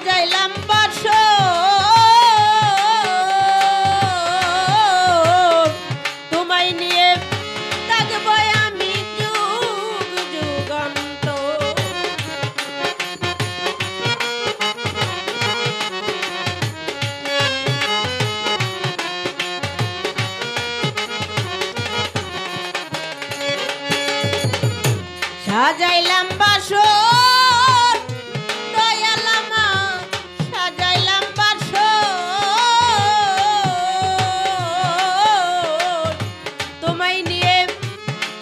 সাজাইলাম বাসর তোমায় নিয়ে থাকবো আমি যুগ যুগান্ত। সাজাইলাম বাসর দয়াল আমার, সাজাইলাম বাসর তোমায় নিয়ে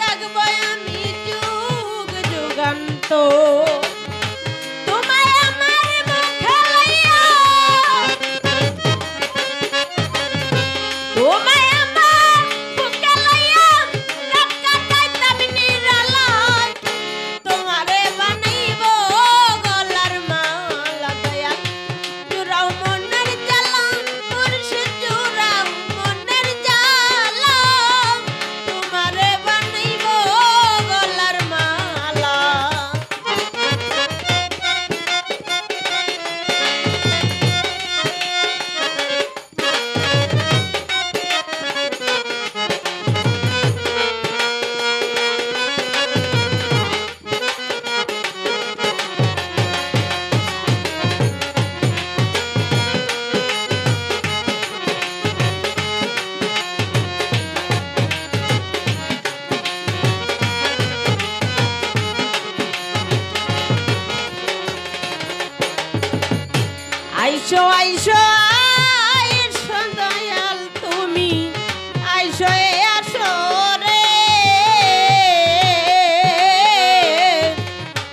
থাকবো আমি যুগ যুগান্ত। তোমায় আমার মুখে লইয়া, তোমায় আমার বুকে লইয়া রাত কাটাইতাম নিরালায়। তোমারে বানাইবো গলার মালা দয়াল, জুড়াও মনের জ্বালা মুর্শিদ, জুড়াও মনের জ্বালা। তোমারে বানাইবো গলার মালা। আইসো আইসো আইসো দয়াল তুমি, আইসো এ আসরে।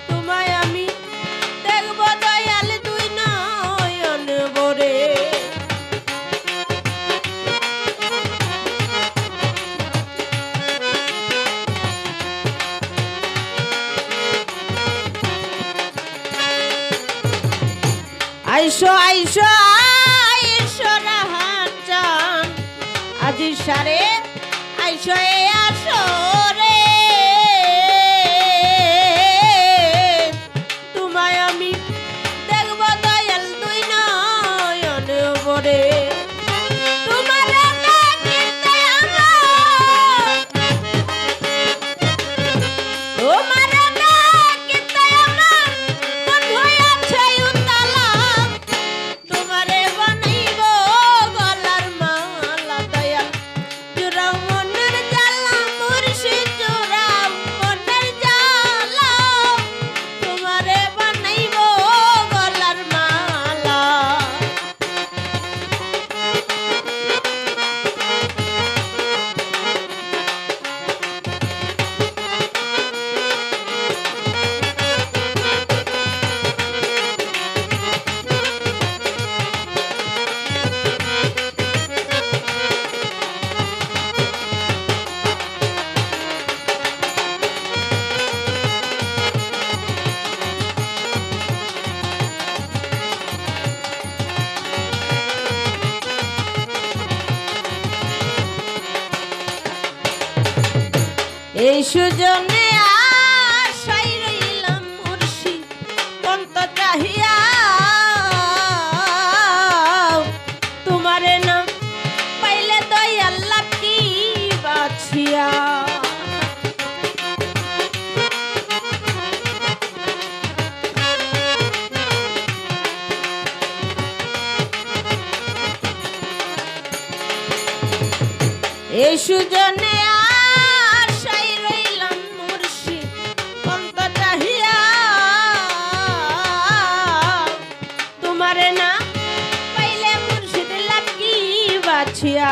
তোমায় আমি দেখবো দয়াল দুই নয়ন ভরে। আইসো আইসো আইসো রাহান চান আজি সারে, আইসো এ আসরে। তোমায় আমি দেখবো দয়াল দুই নয়ন ভরে। তোমারে দেখিতে আমার, তোমারে দেখিতে আমার মন হইয়াছে উতালা। তোমারে বানাইবো গলার মালা দয়াল, জুড়াও মনের জ্বালা মুর্শিদ, জুড়াও মনের জ্বালা। তোমারে বানাইবো গলার মালা। এই সুজনে আশাই রইলাম মুর্শিদ অন্ত চাহিয়া। তোমারে নাম পাইলে দয়াল লাভ কি বাছিয়া। এই সুজনে আশাই রইলাম মুর্শিদ অন্ত চাহিয়া। তোমারে না পাইলে মুর্শিদ লাভ কি বাছিয়া।